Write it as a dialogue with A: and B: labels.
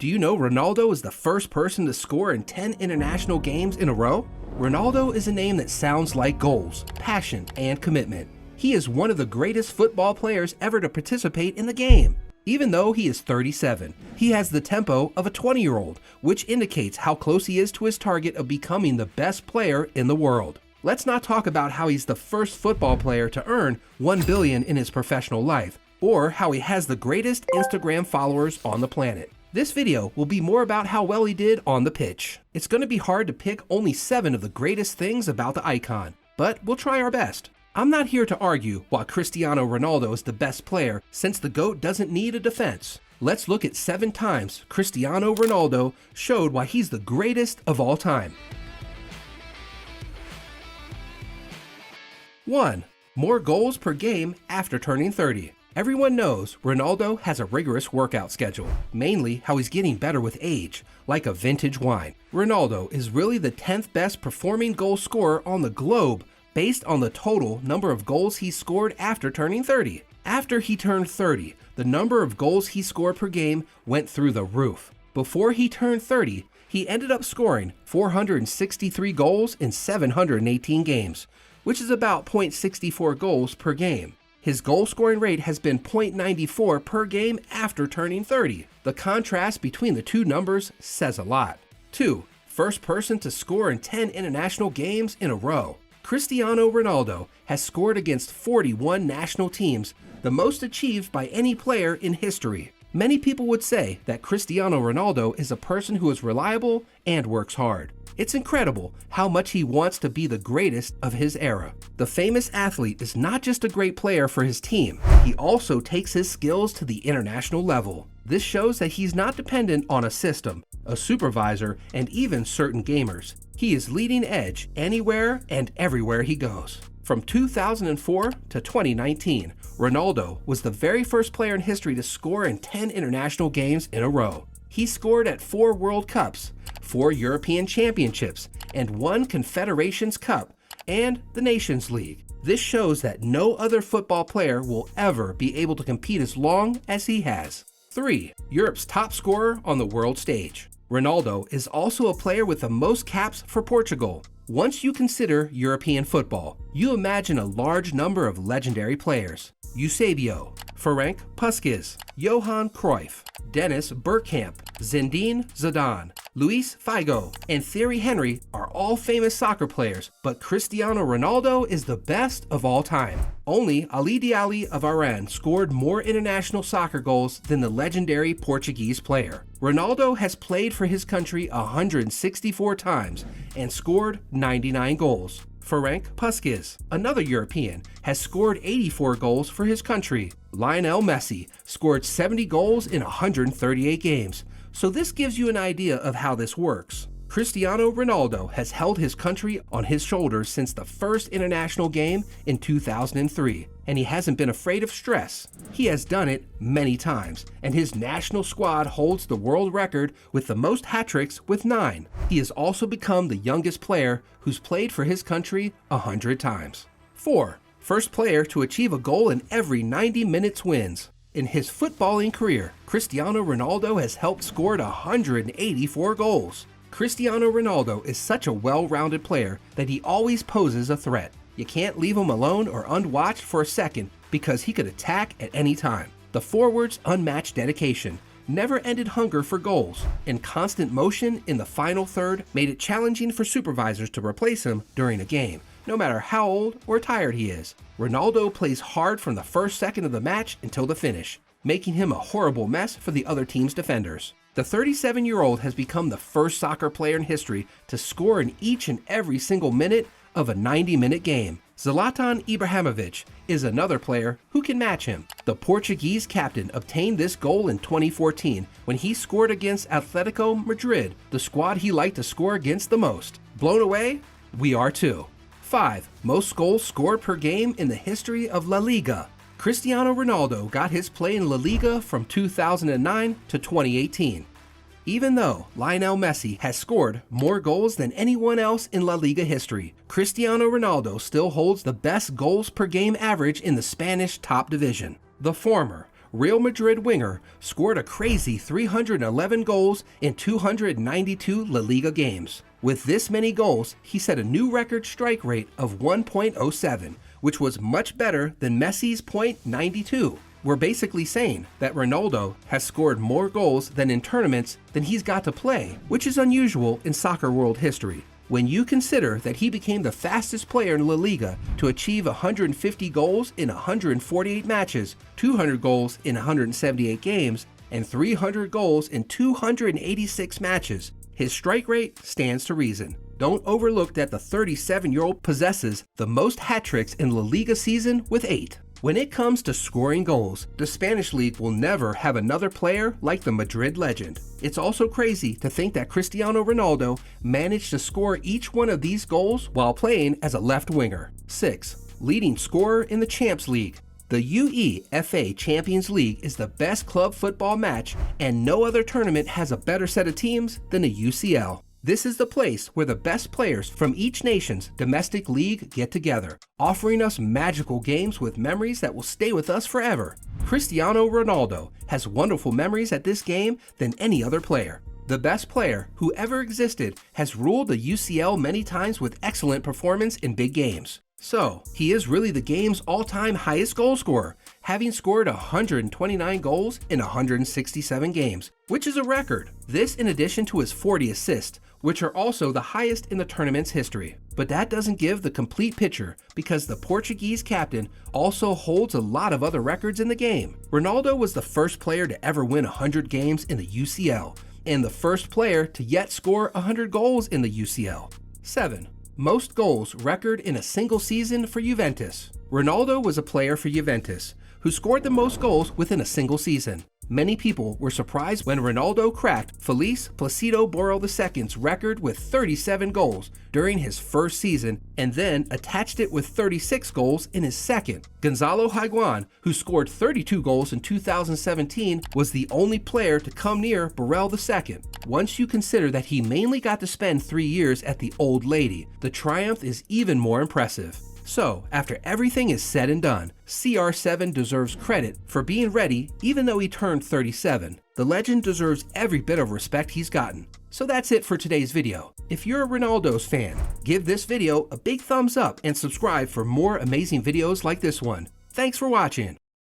A: Do you know Ronaldo is the first person to score in 10 international games in a row? Ronaldo is a name that sounds like goals, passion, and commitment. He is one of the greatest football players ever to participate in the game. Even though he is 37, he has the tempo of a 20-year-old, which indicates how close he is to his target of becoming the best player in the world. Let's not talk about how he's the first football player to earn $1 billion in his professional life, or how he has the greatest Instagram followers on the planet. This video will be more about how well he did on the pitch. It's going to be hard to pick only 7 of the greatest things about the icon, but we'll try our best. I'm not here to argue why Cristiano Ronaldo is the best player, since the GOAT doesn't need a defense. Let's look at 7 times Cristiano Ronaldo showed why he's the greatest of all time. 1. More goals per game after turning 30. Everyone knows Ronaldo has a rigorous workout schedule, mainly how he's getting better with age, like a vintage wine. Ronaldo is really the 10th best performing goal scorer on the globe based on the total number of goals he scored after turning 30. After he turned 30, the number of goals he scored per game went through the roof. Before he turned 30, he ended up scoring 463 goals in 718 games, which is about 0.64 goals per game. His goal scoring rate has been 0.94 per game after turning 30. The contrast between the two numbers says a lot. 2. First person to score in 10 international games in a row. Cristiano Ronaldo has scored against 41 national teams, the most achieved by any player in history. Many people would say that Cristiano Ronaldo is a person who is reliable and works hard. It's incredible how much he wants to be the greatest of his era. The famous athlete is not just a great player for his team, he also takes his skills to the international level. This shows that he's not dependent on a system, a supervisor, and even certain gamers. He is leading edge anywhere and everywhere he goes. From 2004 to 2019, Ronaldo was the very first player in history to score in 10 international games in a row. He scored at 4 World Cups, 4 European Championships, and 1 Confederations Cup, and the Nations League. This shows that no other football player will ever be able to compete as long as he has. 3. Europe's top scorer on the world stage. Ronaldo is also a player with the most caps for Portugal. Once you consider European football, you imagine a large number of legendary players. Eusebio, Ferenc Puskas, Johan Cruyff, Dennis Bergkamp, Zinedine Zidane, Luis Figo, and Thierry Henry are all famous soccer players, but Cristiano Ronaldo is the best of all time. Only Ali Diali of Iran scored more international soccer goals than the legendary Portuguese player. Ronaldo has played for his country 164 times and scored 99 goals. Ferenc Puskas, another European, has scored 84 goals for his country. Lionel Messi scored 70 goals in 138 games. So this gives you an idea of how this works. Cristiano Ronaldo has held his country on his shoulders since the first international game in 2003, and he hasn't been afraid of stress. He has done it many times, and his national squad holds the world record with the most hat-tricks with 9. He has also become the youngest player who's played for his country 100 times. 4. First player to achieve a goal in every 90 minutes wins. In his footballing career, Cristiano Ronaldo has helped score 184 goals. Cristiano Ronaldo is such a well-rounded player that he always poses a threat. You can't leave him alone or unwatched for a second because he could attack at any time. The forward's unmatched dedication, never-ended hunger for goals, and constant motion in the final third made it challenging for supervisors to replace him during a game, no matter how old or tired he is. Ronaldo plays hard from the first second of the match until the finish, making him a horrible mess for the other team's defenders. The 37-year-old has become the first soccer player in history to score in each and every single minute of a 90-minute game. Zlatan Ibrahimovic is another player who can match him. The Portuguese captain obtained this goal in 2014 when he scored against Atletico Madrid, the squad he liked to score against the most. Blown away? We are too. 5. Most goals scored per game in the history of La Liga. Cristiano Ronaldo got his play in La Liga from 2009 to 2018. Even though Lionel Messi has scored more goals than anyone else in La Liga history, Cristiano Ronaldo still holds the best goals per game average in the Spanish top division. The former Real Madrid winger scored a crazy 311 goals in 292 La Liga games. With this many goals, he set a new record strike rate of 1.07, which was much better than Messi's .92. We're basically saying that Ronaldo has scored more goals than in tournaments than he's got to play, which is unusual in soccer world history. When you consider that he became the fastest player in La Liga to achieve 150 goals in 148 matches, 200 goals in 178 games, and 300 goals in 286 matches, his strike rate stands to reason. Don't overlook that the 37-year-old possesses the most hat-tricks in La Liga season with 8. When it comes to scoring goals, the Spanish league will never have another player like the Madrid legend. It's also crazy to think that Cristiano Ronaldo managed to score each one of these goals while playing as a left winger. 6. Leading scorer in the Champs League. The UEFA Champions League is the best club football match, and no other tournament has a better set of teams than the UCL. This is the place where the best players from each nation's domestic league get together, offering us magical games with memories that will stay with us forever. Cristiano Ronaldo has wonderful memories at this game than any other player. The best player who ever existed has ruled the UCL many times with excellent performance in big games. So, he is really the game's all-time highest goal scorer, having scored 129 goals in 167 games, which is a record. This in addition to his 40 assists, which are also the highest in the tournament's history. But that doesn't give the complete picture, because the Portuguese captain also holds a lot of other records in the game. Ronaldo was the first player to ever win 100 games in the UCL, and the first player to yet score 100 goals in the UCL. 7. Most goals record in a single season for Juventus. Ronaldo was a player for Juventus who scored the most goals within a single season. Many people were surprised when Ronaldo cracked Felice Placido Borrell II's record with 37 goals during his first season and then attached it with 36 goals in his second. Gonzalo Higuain, who scored 32 goals in 2017, was the only player to come near Borrell II. Once you consider that he mainly got to spend 3 years at the Old Lady, the triumph is even more impressive. So, after everything is said and done, CR7 deserves credit for being ready even though he turned 37. The legend deserves every bit of respect he's gotten. So that's it for today's video. If you're a Ronaldo's fan, give this video a big thumbs up and subscribe for more amazing videos like this one. Thanks for watching.